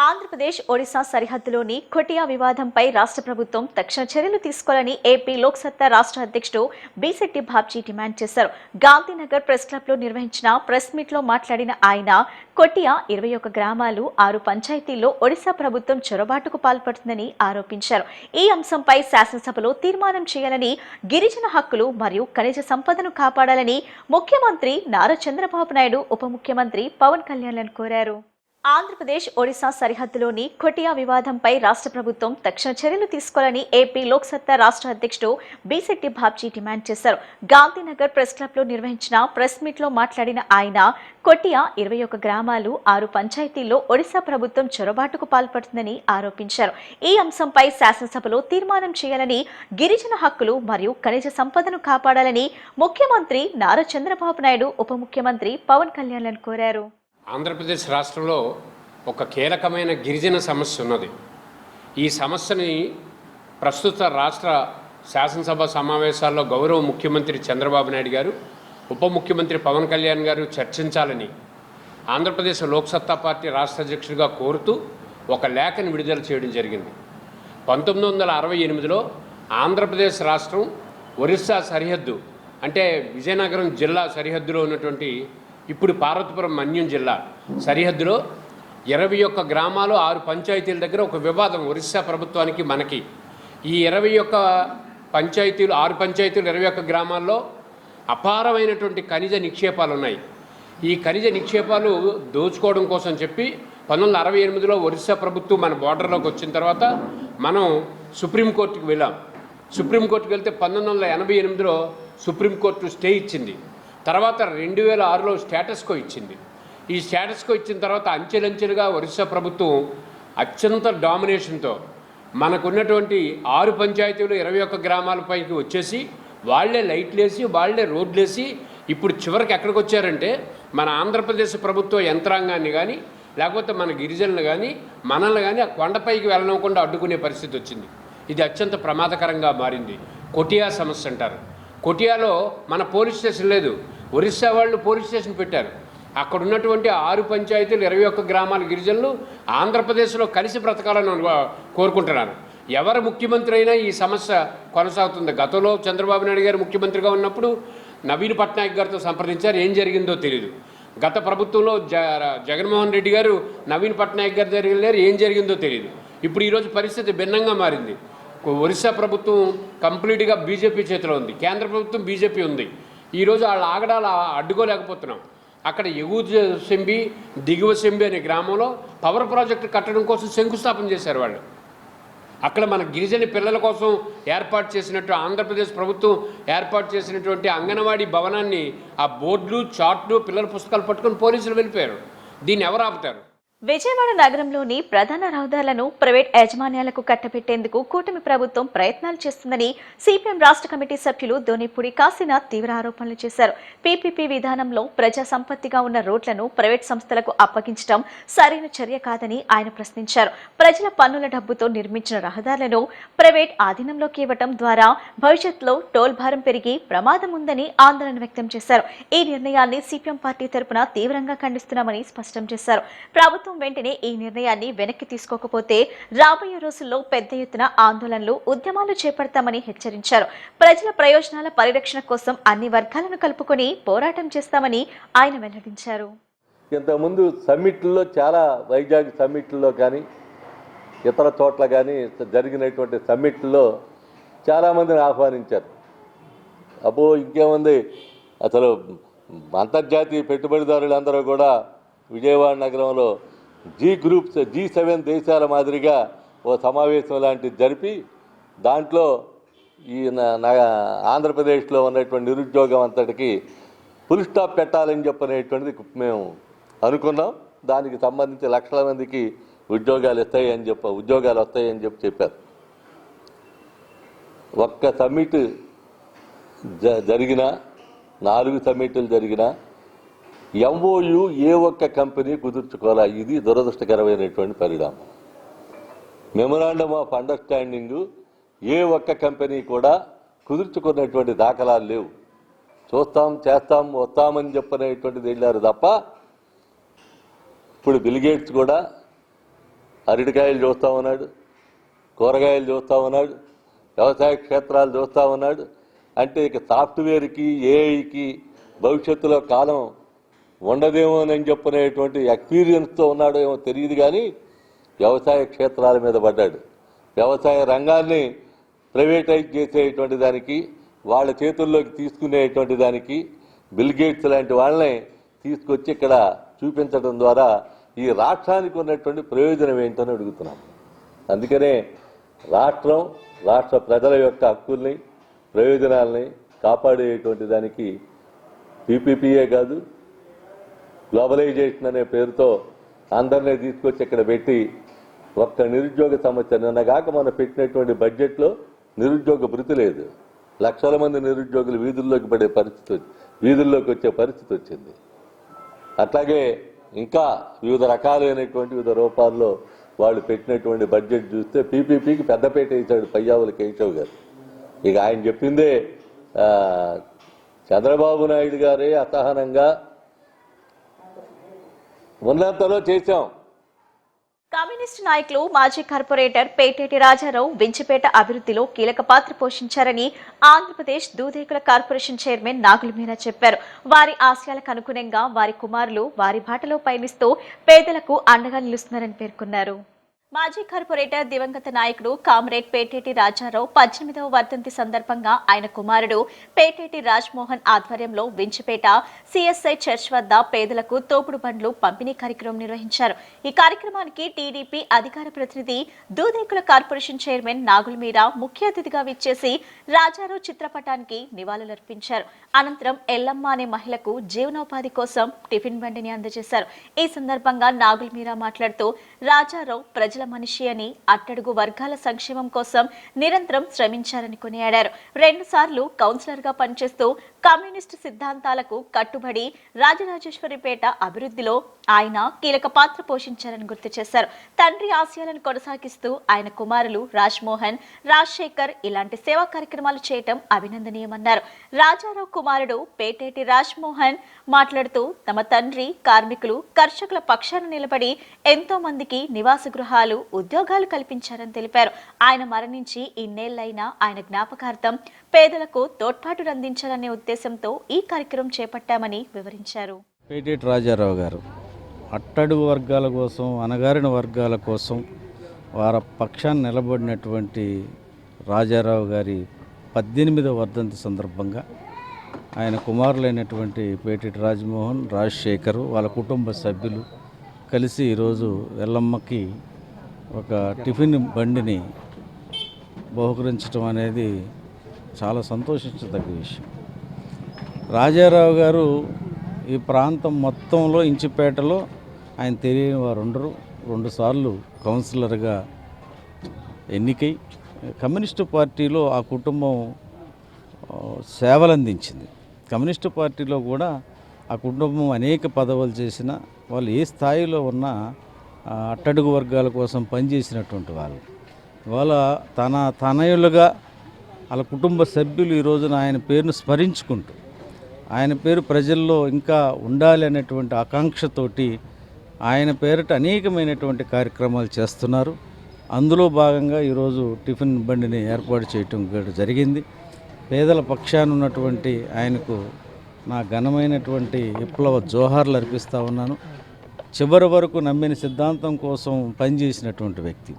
ఆంధ్రప్రదేశ్ ఒడిశా సరిహద్దులోని కొటియా వివాదంపై రాష్ట్ర ప్రభుత్వం తక్షణ చర్యలు తీసుకోవాలని ఏపీ లోక్సత్తా రాష్ట్ర అధ్యక్షుడు బీశెట్టి బాబ్జీ డిమాండ్ చేశారు. గాంధీనగర్ ప్రెస్ క్లబ్లో నిర్వహించిన ప్రెస్ మీట్లో మాట్లాడిన ఆయన కొటియా 21 గ్రామాలు 6 పంచాయతీల్లో ఒడిశా ప్రభుత్వం చొరబాటుకు పాల్పడుతుందని ఆరోపించారు. ఈ అంశంపై శాసనసభలో తీర్మానం చేయాలని, గిరిజన హక్కులు మరియు ఖనిజ సంపదను కాపాడాలని ముఖ్యమంత్రి నారా చంద్రబాబు నాయుడు, ఉప ముఖ్యమంత్రి పవన్ కళ్యాణ్లను కోరారు. ఆంధ్రప్రదేశ్ ఒడిశా సరిహద్దులోని కొటియా వివాదంపై రాష్ట్ర ప్రభుత్వం తక్షణ చర్యలు తీసుకోవాలని ఏపీ లోక్సత్తా రాష్ట్ర అధ్యక్షుడు బీశెట్టి బాబ్జీ డిమాండ్ చేశారు. గాంధీనగర్ ప్రెస్ క్లబ్లో నిర్వహించిన ప్రెస్ మీట్లో మాట్లాడిన ఆయన కొటియా 21 గ్రామాలు 6 పంచాయతీల్లో ఒడిశా ప్రభుత్వం చొరబాటుకు పాల్పడుతుందని ఆరోపించారు. ఈ అంశంపై శాసనసభలో తీర్మానం చేయాలని, గిరిజన హక్కులు మరియు ఖనిజ సంపదను కాపాడాలని ముఖ్యమంత్రి నారా చంద్రబాబు నాయుడు, ఉప ముఖ్యమంత్రి పవన్ కళ్యాణ్లను కోరారు. ఆంధ్రప్రదేశ్ రాష్ట్రంలో ఒక కీలకమైన గిరిజన సమస్య ఉన్నది. ఈ సమస్యని ప్రస్తుత రాష్ట్ర శాసనసభ సమావేశాల్లో గౌరవ ముఖ్యమంత్రి చంద్రబాబు నాయుడు గారు, ఉప ముఖ్యమంత్రి పవన్ కళ్యాణ్ గారు చర్చించాలని ఆంధ్రప్రదేశ్ లోక్సత్తా పార్టీ రాష్ట్ర అధ్యక్షుడిగా కోరుతూ ఒక లేఖను విడుదల చేయడం జరిగింది. 1968లో ఆంధ్రప్రదేశ్ రాష్ట్రం ఒరిస్సా సరిహద్దు అంటే విజయనగరం జిల్లా సరిహద్దులో ఉన్నటువంటి ఇప్పుడు పార్వతీపురం మన్యం జిల్లా సరిహద్దులో 21 గ్రామాలు 6 పంచాయతీల దగ్గర ఒక వివాదం ఒరిస్సా ప్రభుత్వానికి మనకి. ఈ 21 పంచాయతీలు 6 పంచాయతీలు 21 గ్రామాల్లో అపారమైనటువంటి ఖనిజ నిక్షేపాలు ఉన్నాయి. ఈ ఖనిజ నిక్షేపాలు దోచుకోవడం కోసం చెప్పి 1968లో ఒరిస్సా ప్రభుత్వం మన బోర్డర్లోకి వచ్చిన తర్వాత మనం సుప్రీంకోర్టుకు వెళ్ళాం. సుప్రీంకోర్టుకు వెళ్తే 1988లో సుప్రీంకోర్టు స్టే ఇచ్చింది. తర్వాత 2006లో స్టేటస్కో ఇచ్చింది. ఈ స్టేటస్కో ఇచ్చిన తర్వాత అంచెలంచెలుగా ఒరిస్సా ప్రభుత్వం అత్యంత డామినేషన్తో మనకున్నటువంటి 6 పంచాయతీలు 21 గ్రామాలపైకి వచ్చేసి వాళ్లే లైట్లేసి వాళ్లే రోడ్లేసి ఇప్పుడు చివరికి ఎక్కడికి వచ్చారంటే మన ఆంధ్రప్రదేశ్ ప్రభుత్వ యంత్రాంగాన్ని కానీ లేకపోతే మన గిరిజనులు కానీ మనల్ని కానీ ఆ కొండపైకి వెళ్ళనివ్వకుండా అడ్డుకునే పరిస్థితి వచ్చింది. ఇది అత్యంత ప్రమాదకరంగా మారింది. కొటియా సమస్య అంటారు. కొటియాలో మన పోలీస్ స్టేషన్ లేదు. ఒరిస్సా వాళ్ళు పోలీస్ స్టేషన్ పెట్టారు. అక్కడ ఉన్నటువంటి 6 పంచాయతీలు 21 గ్రామాల గిరిజనులు ఆంధ్రప్రదేశ్లో కలిసి బ్రతకాలని కోరుకుంటున్నారు. ఎవరు ముఖ్యమంత్రి అయినా ఈ సమస్య కొనసాగుతుంది. గతంలో చంద్రబాబు నాయుడు గారు ముఖ్యమంత్రిగా ఉన్నప్పుడు నవీన్ పట్నాయక్ గారితో సంప్రదించారు. ఏం జరిగిందో తెలియదు. గత ప్రభుత్వంలో జగన్మోహన్ రెడ్డి గారు నవీన్ పట్నాయక్ గారి దగ్గర వెళ్ళారు. ఏం జరిగిందో తెలియదు. ఇప్పుడు ఈరోజు పరిస్థితి భిన్నంగా మారింది. ఒరిస్సా ప్రభుత్వం కంప్లీట్గా బీజేపీ చేతిలో ఉంది. కేంద్ర ప్రభుత్వం బీజేపీ ఉంది. ఈరోజు వాళ్ళ ఆగడాలు అడ్డుకోలేకపోతున్నాం. అక్కడ ఎగువ సెంబి దిగువ సెంబి అనే గ్రామంలో పవర్ ప్రాజెక్టు కట్టడం కోసం శంకుస్థాపన చేశారు వాళ్ళు. అక్కడ మన గిరిజన పిల్లల కోసం ఏర్పాటు చేసినట్టు ఆంధ్రప్రదేశ్ ప్రభుత్వం ఏర్పాటు చేసినటువంటి అంగన్వాడీ భవనాన్ని ఆ బోర్డులు, చార్ట్లు, పిల్లల పుస్తకాలు పట్టుకొని పోలీసులు వెళ్ళిపోయారు. దీన్ని ఎవరు ఆపుతారు? విజయవాడ నగరంలోని ప్రధాన రహదారులను ప్రైవేట్ యాజమాన్యాలకు కట్టబెట్టేందుకు కూటమి ప్రభుత్వం ప్రయత్నాలు చేస్తుందని సిపిఎం రాష్ట్ర కమిటీ సభ్యులు దోనిపూడి కాశీనాథ్ తీవ్ర ఆరోపణలు చేశారు. పీపీపీ విధానంలో ప్రజా సంపత్తిగా ఉన్న రోడ్లను ప్రైవేట్ సంస్థలకు అప్పగించడం సరైన చర్య కాదని ఆయన ప్రశ్నించారు. ప్రజల పన్నుల డబ్బుతో నిర్మించిన రహదారులను ప్రైవేట్ ఆధీనంలోకి ఇవ్వడం ద్వారా భవిష్యత్తులో టోల్ భారం పెరిగి ప్రమాదం ఉందని ఆందోళన వ్యక్తం చేశారు. ఈ నిర్ణయాన్ని సిపిఎం పార్టీ తరపున తీవ్రంగా ఖండిస్తున్నామని స్పష్టం చేశారు. ప్రభుత్వం వెంటనే ఈ నిర్ణయాన్ని వెనక్కి తీసుకోకపోతే రాబోయే రోజుల్లో పెద్ద ఎత్తున ఆందోళనలు, ఉద్యమాలు చేపడతామని హెచ్చరించారు. ప్రజల ప్రయోజనాల పరిరక్షణ కోసం అన్ని వర్గాలను కలుపుకొని పోరాటం చేస్తామని ఆయన వెల్లడించారు. ఇంతకుముందు సమ్మిట్లో చాలా వైజాగ్ సమ్మిట్లో కానీ ఇతర చోట్ల కానీ జరిగినటువంటి సమ్మిట్లో చాలామందిని ఆహ్వానించారు. అబ్బో ఇంకేముంది, అసలు అంతర్జాతీయ పెట్టుబడిదారులందరూ కూడా విజయవాడ నగరంలో G7 దేశాల మాదిరిగా ఓ సమావేశం లాంటిది జరిపి దాంట్లో ఈ ఆంధ్రప్రదేశ్లో ఉన్నటువంటి నిరుద్యోగం అంతటికి ఫుల్ స్టాప్ పెట్టాలని చెప్పనేటువంటిది మేము అనుకున్నాం. దానికి సంబంధించి లక్షల మందికి ఉద్యోగాలు వస్తాయని చెప్పారు. ఒక్క సమ్మిట్ జరిగినా 4 సమ్మిట్లు జరిగినా MOU ఏ ఒక్క కంపెనీ కుదుర్చుకోవాలా. ఇది దురదృష్టకరమైనటువంటి పరిణామం. మెమొరాండమ్ ఆఫ్ అండర్స్టాండింగ్ ఏ ఒక్క కంపెనీ కూడా కుదుర్చుకున్నటువంటి దాఖలాలు లేవు. చూస్తాం, చేస్తాం, వస్తామని చెప్పనేటువంటిది వెళ్ళారు తప్ప ఇప్పుడు బిల్ గేట్స్ కూడా అరటికాయలు చూస్తూ ఉన్నాడు, కూరగాయలు చూస్తూ ఉన్నాడు, వ్యవసాయ క్షేత్రాలు చూస్తూ ఉన్నాడు. అంటే ఇక సాఫ్ట్వేర్కి ఏఐకి భవిష్యత్తులో కాలం ఉండదేమోనని చెప్పనేటువంటి ఎక్స్పీరియన్స్తో ఉన్నాడో ఏమో తెలియదు, కానీ వ్యవసాయ క్షేత్రాల మీద పడ్డాడు. వ్యవసాయ రంగాన్ని ప్రైవేటైజ్ చేసేటువంటి దానికి, వాళ్ళ చేతుల్లోకి తీసుకునేటువంటి దానికి బిల్ గేట్స్ లాంటి వాళ్ళని తీసుకొచ్చి ఇక్కడ చూపించడం ద్వారా ఈ రాష్ట్రానికి ఉన్నటువంటి ప్రయోజనం ఏంటని అడుగుతున్నాం. అందుకనే రాష్ట్ర ప్రజల యొక్క హక్కుల్ని, ప్రయోజనాల్ని కాపాడేటువంటి దానికి పీపీపీఏ కాదు, గ్లోబలైజేషన్ అనే పేరుతో అందరినీ తీసుకొచ్చి ఇక్కడ పెట్టి ఒక్క నిరుద్యోగ సమస్య నిన్నగాక మనం పెట్టినటువంటి బడ్జెట్లో నిరుద్యోగ భృతి లేదు. లక్షల మంది నిరుద్యోగులు వీధుల్లోకి వచ్చే పరిస్థితి వచ్చింది. అట్లాగే ఇంకా వివిధ రకాలైనటువంటి వివిధ రూపాల్లో వాళ్ళు పెట్టినటువంటి బడ్జెట్ చూస్తే పీపీపీకి పెద్దపేట వేశాడు పయ్యావుల కేశవ్ గారు. ఇక ఆయన చెప్పిందే చంద్రబాబు నాయుడు గారే అసహనంగా ఉన్నంతలో చేశాం. కమ్యూనిస్టు నాయకులు మాజీ కార్పొరేటర్ పేటేటి రాజారావు వించిపేట అభివృద్ధిలో కీలక పాత్ర పోషించారని ఆంధ్రప్రదేశ్ దూదేకుల కార్పొరేషన్ చైర్మన్ నాగుల మీరా చెప్పారు. వారి ఆశయాలకు అనుగుణంగా వారి కుమారులు వారి బాటలో పయనిస్తూ పేదలకు అండగా నిలుస్తున్నారని పేర్కొన్నారు. మాజీ కార్పొరేటర్ దివంగత నాయకుడు కామ్రేడ్ పేటేటి రాజారావు 18వ వర్ధంతి సందర్భంగా ఆయన కుమారుడు పేటేటి రాజ్మోహన్ ఆధ్వర్యంలో వించిపేట సిఎస్ఐ చర్చ్ వద్ద పేదలకు తోపుడు బండ్లు పంపిణీ కార్యక్రమం నిర్వహించారు. ఈ కార్యక్రమానికి టీడీపీ అధికార ప్రతినిధి దూదేకుల కార్పొరేషన్ చైర్మన్ నాగుల మీరా ముఖ్య అతిథిగా విచ్చేసి రాజారావు చిత్రపటానికి నివాళులర్పించారు. అనంతరం ఎల్లమ్మ అనే మహిళకు జీవనోపాధి కోసం టిఫిన్ బండిని అందజేశారు. ఈ సందర్భంగా నాగుల మీరా మాట్లాడుతూ రాజారావు ప్రజల మనిషి అని, అట్టడుగు వర్గాల సంక్షేమం కోసం నిరంతరం శ్రమించారని కొనియాడారు. 2 సార్లు కౌన్సిలర్ గా పనిచేస్తూ కమ్యూనిస్టు సిద్ధాంతాలకు కట్టుబడి రాజరాజేశ్వరిపేట అభివృద్ధిలో ఆయన కీలక పాత్ర పోషించారని గుర్తు చేశారు. తండ్రి ఆశయాలను కొనసాగిస్తూ ఆయన కుమారులు రాజ్మోహన్, రాజశేఖర్ ఇలాంటి సేవా కార్యక్రమాలు చేయటం అభినందనీయమన్నారు. రాజారావు కుమారుడు పేటేటి రాజ్మోహన్ మాట్లాడుతూ తమ తండ్రి కార్మికులు, కర్షకుల పక్షాన నిలబడి ఎంతో మందికి నివాస గృహాలు, ఉద్యోగాలు కల్పించారని తెలిపారు. ఆయన మరణించి ఇన్నేళ్లైనా ఆయన జ్ఞాపకార్థం పేదలకు తోడ్పాటు అందించాలనే ఉద్దేశంతో ఈ కార్యక్రమం చేపట్టామని వివరించారు. పేటేటి రాజారావు గారు అట్టడుగు వర్గాల కోసం, అణగారిన వర్గాల కోసం వారి పక్షాన్ని నిలబడినటువంటి రాజారావు గారి 18వ వర్ధంతి సందర్భంగా ఆయన కుమారులైనటువంటి పేటేటి రాజ్మోహన్, రాజశేఖర్ వాళ్ళ కుటుంబ సభ్యులు కలిసి ఈరోజు ఎల్లమ్మకి ఒక టిఫిన్ బండిని బహుకరించడం అనేది చాలా సంతోషించదగ్గ విషయం. రాజారావు గారు ఈ ప్రాంతం మొత్తంలో ఇంచిపేటలో ఆయన తెలియని వారు ఉండరు. 2 సార్లు కౌన్సిలర్గా ఎన్నికై కమ్యూనిస్టు పార్టీలో ఆ కుటుంబం సేవలందించింది. కమ్యూనిస్టు పార్టీలో కూడా ఆ కుటుంబం అనేక పదవులు చేసిన వాళ్ళు ఏ స్థాయిలో ఉన్నా అట్టడుగు వర్గాల కోసం పనిచేసినటువంటి వాళ్ళు. ఇవాళ తనయులుగా వాళ్ళ కుటుంబ సభ్యులు ఈ రోజున ఆయన పేరును స్మరించుకుంటూ, ఆయన పేరు ప్రజల్లో ఇంకా ఉండాలి అనేటువంటి ఆకాంక్షతోటి ఆయన పేరిట అనేకమైనటువంటి కార్యక్రమాలు చేస్తున్నారు. అందులో భాగంగా ఈరోజు టిఫిన్ బండిని ఏర్పాటు చేయటం జరిగింది. పేదల పక్షాన ఉన్నటువంటి ఆయనకు నా ఘనమైనటువంటి విప్లవ జోహార్లు అర్పిస్తూ ఉన్నాను. చివరి వరకు నమ్మిన సిద్ధాంతం కోసం పనిచేసినటువంటి వ్యక్తి.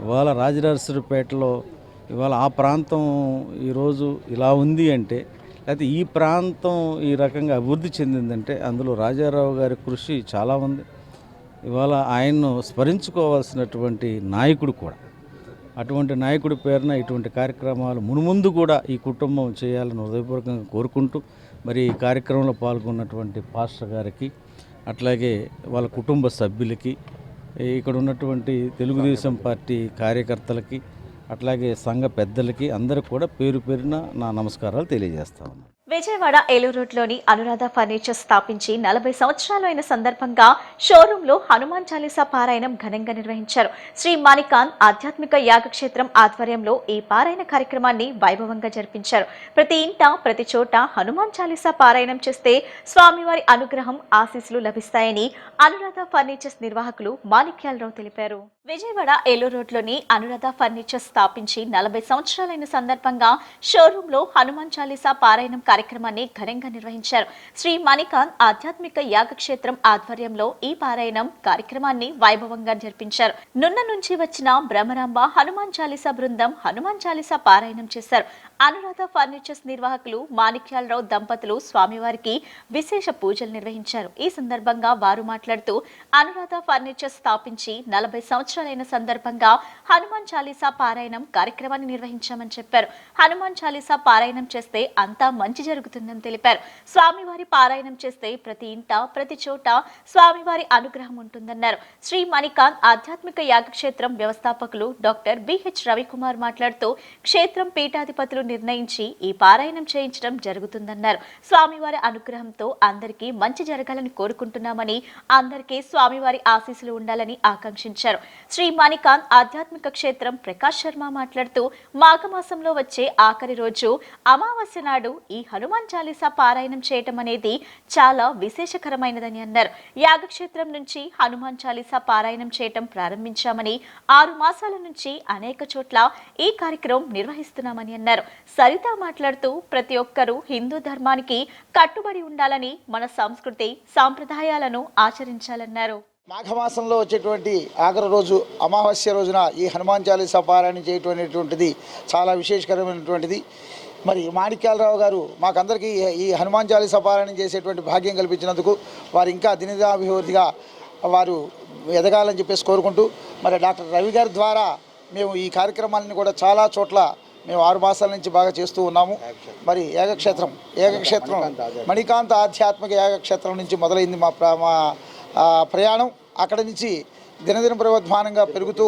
ఇవాళ రాజరాజేశ్వరిపేటలో ఇవాళ ఆ ప్రాంతం ఈరోజు ఇలా ఉంది అంటే, లేకపోతే ఈ ప్రాంతం ఈ రకంగా అభివృద్ధి చెందిందంటే అందులో రాజారావు గారి కృషి చాలా ఉంది. ఇవాళ ఆయన్ను స్మరించుకోవాల్సినటువంటి నాయకుడు కూడా. అటువంటి నాయకుడి పేరున ఇటువంటి కార్యక్రమాలు మునుముందు కూడా ఈ కుటుంబం చేయాలని హృదయపూర్వకంగా కోరుకుంటూ, మరి ఈ కార్యక్రమంలో పాల్గొన్నటువంటి పాస్టర్ గారికి, అట్లాగే వాళ్ళ కుటుంబ సభ్యులకి, ఇక్కడ ఉన్నటువంటి తెలుగుదేశం పార్టీ కార్యకర్తలకి, అట్లాగే సంఘ పెద్దలకి అందరికి కూడా పేరు పేరున నా నమస్కారాలు తెలియజేస్తా ఉన్నాను. విజయవాడ ఏలూరు రోడ్లోని అనురాధ ఫర్నిచర్ స్థాపించి 40 సంవత్సరాలు అయిన సందర్భంగా షోరూంలో హనుమాన్ చాలీసా పారాయణం ఘనంగా నిర్వహించారు. శ్రీ మాణికాంత్ ఆధ్యాత్మిక యాగక్షేత్రం ఆధ్వర్యంలో ఈ పారాయణ కార్యక్రమాన్ని వైభవంగా జరిపించారు. ప్రతి ఇంట ప్రతి చోట హనుమాన్ చాలీసా పారాయణం చేస్తే స్వామివారి అనుగ్రహం ఆశీస్సులు లభిస్తాయని అనురాధ ఫర్నిచర్స్ నిర్వాహకులు మాణిక్యాలరావు తెలిపారు. విజయవాడ ఏలూరు రోడ్లోని అనురాధ ఫర్నిచర్ స్థాపించి 40 సంవత్సరాలైన సందర్భంగా షోరూంలో హనుమాన్ చాలీసా పారాయణం కార్యక్రమాన్ని ఘనంగా నిర్వహించారు. శ్రీ మాణికాంత్ ఆధ్యాత్మిక యాగక్షేత్రం ఆధ్వర్యంలో ఈ పారాయణం కార్యక్రమాన్ని వైభవంగా జరిపించారు. నున్న నుంచి వచ్చిన బ్రహ్మరాంబ హనుమాన్ చాలీసా బృందం హనుమాన్ చాలీసా పారాయణం చేశారు. అనురాధ ఫర్నిచర్స్ నిర్వాహకులు మాణిక్యాలరావు దంపతులు స్వామివారికి విశేష పూజలు నిర్వహించారు. ఈ సందర్భంగా వారు మాట్లాడుతూ అనురాధ ఫర్నిచర్ స్థాపించి 40 సంవత్సరాలైన సందర్భంగా హనుమాన్ చాలీసా పారాయణం కార్యక్రమాన్ని నిర్వహించామని చెప్పారు. హనుమాన్ చాలీసా పారాయణం చేస్తే అంతా మంచి జరుగుతుందని తెలిపారు. స్వామివారి పారాయణం చేస్తే ప్రతి ఇంట ప్రతి చోట స్వామివారి అనుగ్రహం ఉంటుందన్నారు. శ్రీ మాణికాంత్ ఆధ్యాత్మిక యాగక్షేత్రం వ్యవస్థాపకులు డాక్టర్ బిహెచ్ రవికుమార్ మాట్లాడుతూ క్షేత్రం పీఠాధిపతులు నిర్ణయించి ఈ పారాయణం చేయించడం జరుగుతుందన్నారు. స్వామివారి అనుగ్రహంతో అందరికీ మంచి జరగాలని కోరుకుంటున్నామని అందరికీ స్వామివారి ఆశీస్సులు ఉండాలని ఆకాంక్షించారు. శ్రీ మాణికాంత్ ఆధ్యాత్మిక క్షేత్రం ప్రకాష్ శర్మ మాట్లాడుతూ మాఘమాసంలో వచ్చే ఆఖరి రోజు అమావాస్య నాడు ఈ హనుమాన్ చాలీసా పారాయణం చేయటం అనేది చాలా విశేషకరమైనదని అన్నారు. యాగక్షేత్రం నుంచి హనుమాన్ చాలీసా పారాయణం చేయటం ప్రారంభించామని 6 మాసాల నుంచి అనేక చోట్ల ఈ కార్యక్రమం నిర్వహిస్తున్నామని అన్నారు. సరిత మాట్లాడుతూ ప్రతి ఒక్కరూ హిందూ ధర్మానికి కట్టుబడి ఉండాలని మన సంస్కృతి సాంప్రదాయాలను ఆచరించాలన్నారు. మాఘమాసంలో వచ్చేటువంటి ఆఖరి రోజు అమావాస్య రోజున ఈ హనుమాన్ చాలీసా పారాయణం చేయటం అనేటువంటిది చాలా విశేషకరమైనటువంటిది. మరి మాణిక్యాలరావు గారు మాకందరికీ ఈ హనుమాన్ చాలీసా పారాయణం చేసేటువంటి భాగ్యం కల్పించినందుకు వారు ఇంకా దినదినాభివృద్ధిగా వారు ఎదగాలని చెప్పేసి కోరుకుంటూ మరి డాక్టర్ రవి గారి ద్వారా మేము ఈ కార్యక్రమాలను కూడా చాలా చోట్ల మేము 6 మాసాల నుంచి బాగా చేస్తూ ఉన్నాము. మరి యాగక్షేత్రం మణికాంత్ ఆధ్యాత్మిక యాగక్షేత్రం నుంచి మొదలైంది మా ప్రయాణం. అక్కడి నుంచి దినదిన ప్రవర్ధమానంగా పెరుగుతూ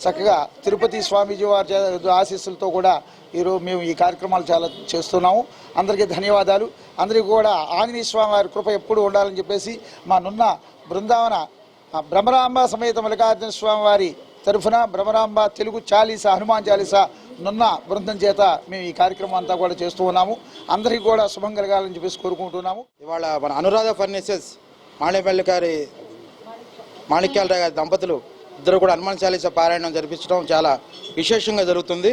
చక్కగా తిరుపతి స్వామీజీ వారి ఆశీస్సులతో కూడా ఈరోజు మేము ఈ కార్యక్రమాలు చాలా చేస్తున్నాము. అందరికీ ధన్యవాదాలు. అందరికీ కూడా ఆంజనేయ స్వామి వారి కృప ఎప్పుడు ఉండాలని చెప్పేసి మా నున్న బృందావన బ్రహ్మరాంబ సమేత మల్లికార్జున స్వామి వారి తరఫున బ్రహ్మరాంబ తెలుగు చాలీసా హనుమాన్ చాలీసా నున్న బృందం చేత మేము ఈ కార్యక్రమం అంతా కూడా చేస్తూ ఉన్నాము. అందరికీ కూడా శుభం కలగాలని చెప్పేసి కోరుకుంటున్నాము. ఇవాళ మన అనురాధ ఫర్నిచర్స్ మాణిపల్లి గారి మాణిక్యాలరావు గారి దంపతులు ఇద్దరు కూడా హనుమాన్ చాలీసా పారాయణం జరిపించడం చాలా విశేషంగా జరుగుతుంది.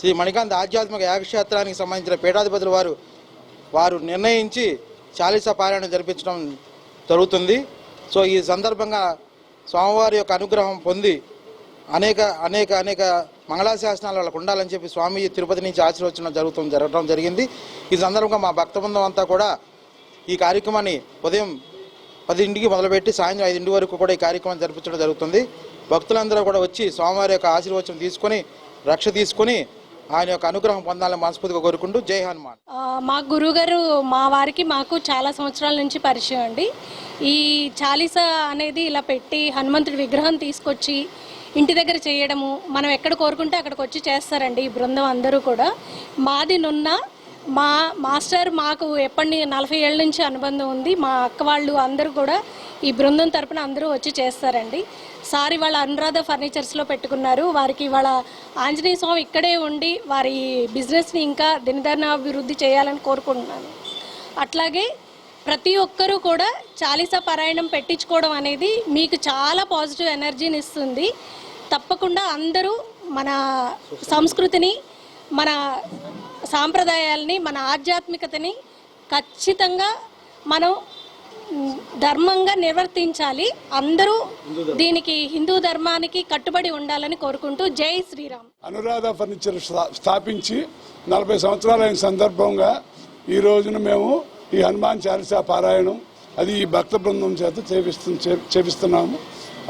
శ్రీ మణికాంత్ ఆధ్యాత్మిక యాగక్షేత్రానికి సంబంధించిన పీఠాధిపతులు వారు నిర్ణయించి చాలీసా పారాయణం జరిపించడం జరుగుతుంది. సో ఈ సందర్భంగా స్వామివారి యొక్క అనుగ్రహం పొంది అనేక అనేక అనేక మంగళాశాసనాలు వాళ్ళకు ఉండాలని చెప్పి స్వామీజీ తిరుపతి నుంచి ఆశీర్వచనం జరగడం జరిగింది. ఈ సందర్భంగా మా భక్త బృందం అంతా కూడా ఈ కార్యక్రమాన్ని ఉదయం 10ంటికి మొదలుపెట్టి సాయంత్రం 5 వరకు కూడా ఈ కార్యక్రమం జరిపించడం జరుగుతుంది. భక్తులందరూ కూడా వచ్చి స్వామివారి యొక్క ఆశీర్వచనం తీసుకొని రక్ష తీసుకొని ఆయన యొక్క అనుగ్రహం పొందాలని మనస్ఫూర్తిగా కోరుకుంటూ జై హనుమాన్. మా గురువుగారు మాకు చాలా సంవత్సరాల నుంచి పరిచయం అండి. ఈ చాలీసా అనేది ఇలా పెట్టి హనుమంతుడి విగ్రహం తీసుకొచ్చి ఇంటి దగ్గర చేయడము, మనం ఎక్కడ కోరుకుంటే అక్కడికి వచ్చి చేస్తారండి ఈ బృందం అందరూ కూడా. మాది నున్న మా మాస్టర్ మాకు ఎప్పటి 40 ఏళ్ళ నుంచి అనుబంధం ఉంది. మా అక్క వాళ్ళు అందరూ కూడా ఈ బృందం తరపున అందరూ వచ్చి చేస్తారండి. సారి వాళ్ళ అనురాధ ఫర్నిచర్స్లో పెట్టుకున్నారు. వారికి వాళ్ళ ఆంజనేయ స్వామి ఇక్కడే ఉండి వారి బిజినెస్ని ఇంకా దినదినాభివృద్ధి చేయాలని కోరుకుంటున్నాను. అట్లాగే ప్రతి ఒక్కరూ కూడా చాలీసా పారాయణం పెట్టించుకోవడం అనేది మీకు చాలా పాజిటివ్ ఎనర్జీని ఇస్తుంది. తప్పకుండా అందరూ మన సంస్కృతిని, మన సాంప్రదాయాలని, మన ఆధ్యాత్మికతని ఖచ్చితంగా మనం ధర్మంగా నిర్వర్తించాలి. అందరూ దీనికి హిందూ ధర్మానికి కట్టుబడి ఉండాలని కోరుకుంటూ జై శ్రీరామ్. అనురాధ ఫర్నిచర్ స్థాపించి 40 సంవత్సరాలైన సందర్భంగా ఈ రోజున మేము ఈ హనుమాన్ చాలీసా పారాయణం అది ఈ భక్త బృందం చేత చేపిస్తున్నాము.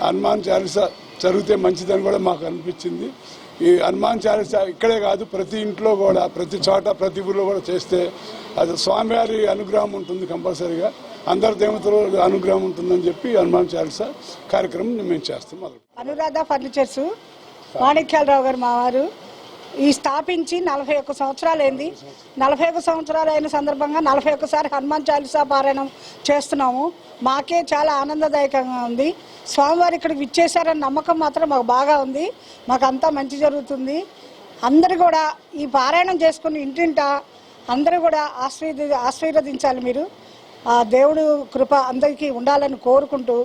హనుమాన్ చాలీసా జరిగితే మంచిదని కూడా మాకు అనిపించింది. ఈ హనుమాన్ చాలీసా ఇక్కడే కాదు, ప్రతి ఇంట్లో కూడా, ప్రతి చోట, ప్రతి ఊళ్ళో కూడా చేస్తే అది స్వామివారి అనుగ్రహం ఉంటుంది. కంపల్సరీగా అందరి దేవతల అనుగ్రహం ఉంటుందని చెప్పి హనుమాన్ చాలీసా కార్యక్రమం మేము చేస్తాం. అనురాధ ఫర్నిచర్స్ మాణిక్యాలరావు గారు మా వారు ఈ స్థాపించి 41 సంవత్సరాలైంది. 41 సంవత్సరాలు అయిన సందర్భంగా 41సారి హనుమాన్ చాలీసా పారాయణం చేస్తున్నాము. మాకే చాలా ఆనందదాయకంగా ఉంది. స్వామివారు ఇక్కడికి విచ్చేశారని నమ్మకం మాత్రం మాకు బాగా ఉంది. మాకు అంతా మంచి జరుగుతుంది. అందరూ కూడా ఈ పారాయణం చేసుకుని ఇంటింట అందరూ కూడా ఆశీర్వదించాలి. మీరు ఆ దేవుడు కృప అందరికీ ఉండాలని కోరుకుంటూ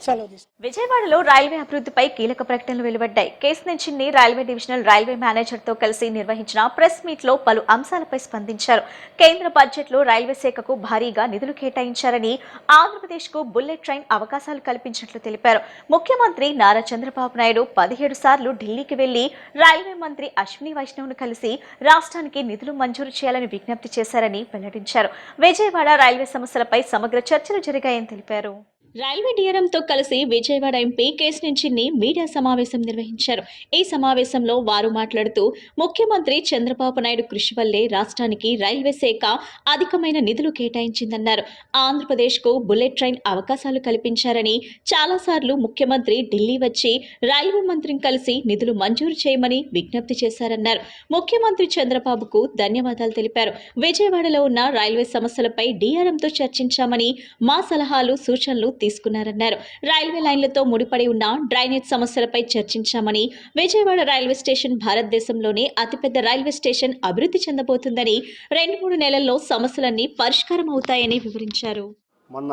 సెలవు తీసుకుంటాం. విజయవాడలో రైల్వే అభివృద్ధిపై కీలక ప్రకటనలు వెలువడ్డాయి. కేశినేని రైల్వే డివిజనల్ రైల్వే మేనేజర్తో కలిసి నిర్వహించిన ప్రెస్ మీట్ లో పలు అంశాలపై స్పందించారు. కేంద్ర బడ్జెట్ లో రైల్వే శాఖకు భారీగా నిధులు కేటాయించారని, ఆంధ్రప్రదేశ్ కు బుల్లెట్ ట్రైన్ అవకాశాలు కల్పించినట్లు తెలిపారు. ముఖ్యమంత్రి నారా చంద్రబాబు నాయుడు 17 సార్లు ఢిల్లీకి వెళ్లి రైల్వే మంత్రి అశ్విని వైష్ణవ్ను కలిసి రాష్ట్రానికి నిధులు మంజూరు చేయాలని విజ్ఞప్తి చేశారని వెల్లడించారు. విజయవాడ రైల్వే సమస్యలపై సమగ్ర చర్చలు జరిగాయని తెలిపారు. రైల్వే డిఆర్ఎంతో కలిసి విజయవాడ ఎంపీ కేశినేని మీడియా సమావేశం నిర్వహించారు. ఈ సమావేశంలో వారు మాట్లాడుతూ, ముఖ్యమంత్రి చంద్రబాబు నాయుడు కృషి వల్లే రాష్ట్రానికి రైల్వే శాఖ అధికమైన నిధులు కేటాయించిందన్నారు. ఆంధ్రప్రదేశ్కు బుల్లెట్ ట్రైన్ అవకాశాలు కల్పించారని, చాలాసార్లు ముఖ్యమంత్రి ఢిల్లీ వచ్చి రైల్వే మంత్రిని కలిసి నిధులు మంజూరు చేయమని విజ్ఞప్తి చేశారన్నారు. ముఖ్యమంత్రి చంద్రబాబుకు ధన్యవాదాలు తెలిపారు. విజయవాడలో ఉన్న రైల్వే సమస్యలపై డిఆర్ఎంతో చర్చించామని, మా సలహాలు సూచనలు తీసుకున్నారన్నారు. రైల్వే లైన్లతో ముడిపడి ఉన్న డ్రైనేజ్ సమస్యలపై చర్చించామని, విజయవాడ రైల్వే స్టేషన్ భారతదేశంలోనే అతిపెద్ద రైల్వే స్టేషన్ అభివృద్ధి చెందబోతుందని, 2-3 నెలల్లో సమస్యలన్నీ పరిష్కారం అవుతాయని వివరించారు. మొన్న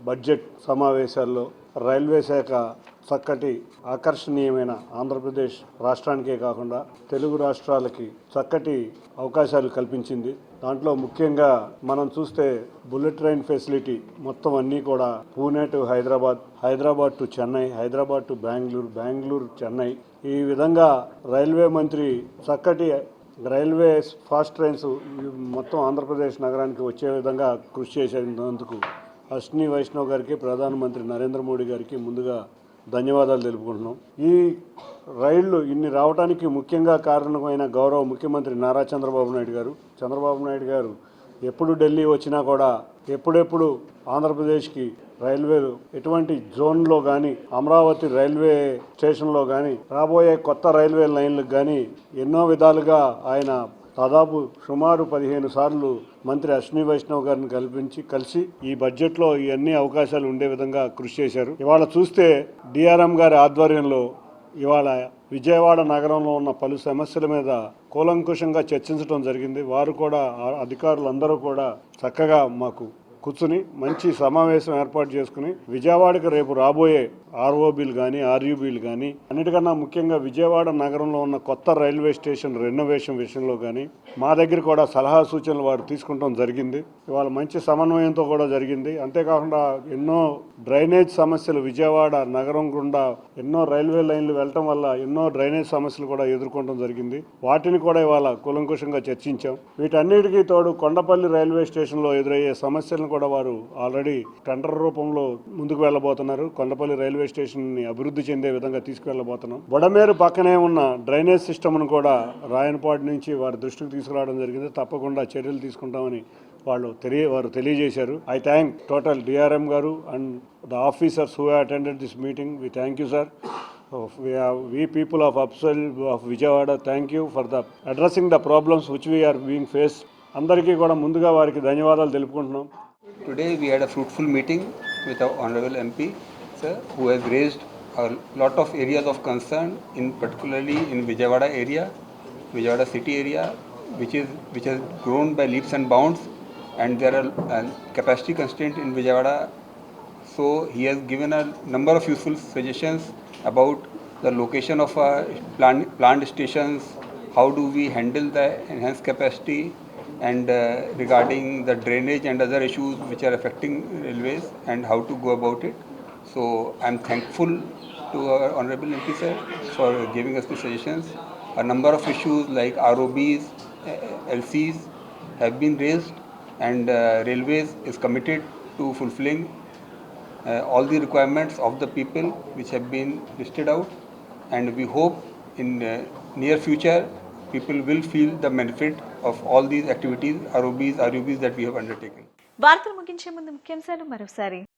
బడ్జెట్ సమావేశాల్లో రైల్వే శాఖ చక్కటి ఆకర్షణీయమైన ఆంధ్రప్రదేశ్ రాష్ట్రానికే కాకుండా తెలుగు రాష్ట్రాలకి చక్కటి అవకాశాలు కల్పించింది. దాంట్లో ముఖ్యంగా మనం చూస్తే బుల్లెట్ ట్రైన్ ఫెసిలిటీ మొత్తం అన్నీ కూడా Pune to Hyderabad, Hyderabad to Chennai, Hyderabad to Bengaluru, Bengaluru Chennai, ఈ విధంగా రైల్వే మంత్రి చక్కటి రైల్వే ఫాస్ట్ ట్రైన్స్ మొత్తం ఆంధ్రప్రదేశ్ నగరానికి వచ్చే విధంగా కృషి చేసేందుకు అశ్విని వైష్ణవ్ గారికి, ప్రధానమంత్రి నరేంద్ర మోడీ గారికి ముందుగా ధన్యవాదాలు తెలుపుకుంటున్నాం. ఈ రైళ్లు ఇన్ని రావడానికి ముఖ్యంగా కారణమైన గౌరవ ముఖ్యమంత్రి నారా చంద్రబాబు నాయుడు గారు ఎప్పుడు ఢిల్లీ వచ్చినా కూడా ఎప్పుడెప్పుడు ఆంధ్రప్రదేశ్కి రైల్వేలు ఎటువంటి జోన్లో కానీ, అమరావతి రైల్వే స్టేషన్లో కానీ, రాబోయే కొత్త రైల్వే లైన్లకు కానీ ఎన్నో విధాలుగా ఆయన దాదాపు సుమారు 15 సార్లు మంత్రి అశ్విని వైష్ణవ్ గారిని కలిసి ఈ బడ్జెట్లో ఇవన్నీ అవకాశాలు ఉండే విధంగా కృషి చేశారు. ఇవాళ చూస్తే డిఆర్ఎం గారి ఆధ్వర్యంలో ఇవాళ విజయవాడ నగరంలో ఉన్న పలు సమస్యల మీద కూలంకుషంగా చర్చించడం జరిగింది. వారు కూడా అధికారులందరూ కూడా చక్కగా మాకు కూర్చుని మంచి సమావేశం ఏర్పాటు చేసుకుని విజయవాడకి రేపు రాబోయే ఆర్ఓబీలు కానీ, ఆర్యూబీలు కానీ, అన్నిటికన్నా ముఖ్యంగా విజయవాడ నగరంలో ఉన్న కొత్త రైల్వే స్టేషన్ రెనోవేషన్ విషయంలో కానీ మా దగ్గర కూడా సలహా సూచనలు వారు తీసుకుంటాం జరిగింది. ఇవాళ మంచి సమన్వయంతో కూడా జరిగింది. అంతేకాకుండా ఎన్నో డ్రైనేజ్ సమస్యలు విజయవాడ నగరం గుండా ఎన్నో రైల్వే లైన్లు వెళ్ళటం వల్ల ఎన్నో డ్రైనేజ్ సమస్యలు కూడా ఎదుర్కోవడం జరిగింది. వాటిని కూడా ఇవాళ కూలంకుషంగా చర్చించాం. వీటన్నిటికీ తోడు కొండపల్లి రైల్వే స్టేషన్లో ఎదురయ్యే సమస్యలను కూడా వారు ఆల్రెడీ టెండర్ రూపంలో ముందుకు వెళ్ళబోతున్నారు. కొండపల్లి రైల్వే స్టేషన్ ని అభివృద్ధి చెందే విధంగా తీసుకువెళ్ళబోతున్నాం. బొడమేరు పక్కనే ఉన్న డ్రైనేజ్ సిస్టమ్ను కూడా రాయనపాటి నుంచి వారి దృష్టికి తీసుకురావడం జరిగింది. తప్పకుండా చర్యలు తీసుకుంటామని వారు తెలియజేశారు. ఐ థ్యాంక్ టోటల్ డిఆర్ఎం గారు and the officers who attended this meeting. We thank you sir. We people of Upsal of Vijayawada, thank you for the addressing the problems which we are being faced. అందరికీ కూడా ముందుగా వారికి ధన్యవాదాలు తెలుపుకుంటున్నాం. Today we had a fruitful meeting with our honorable MP, sir, who has raised a lot of areas of concern, in particularly in Vijayawada area, Vijayawada city area, which has grown by leaps and bounds, and there are capacity constraint in Vijayawada. So he has given a number of useful suggestions about the location of planned stations, how do we handle the enhanced capacity, and regarding the drainage and other issues which are affecting railways and how to go about it. So I am thankful to our honorable MP sir for giving us the suggestions. A number of issues like ROBs, LCs have been raised, and railways is committed to fulfilling all the requirements of the people which have been listed out, and we hope in near future people will feel the benefit of all these activities, ROBs that we have undertaken. వార్తలు ముగించే ముందు ముఖ్యాంశాలు మరోసారి.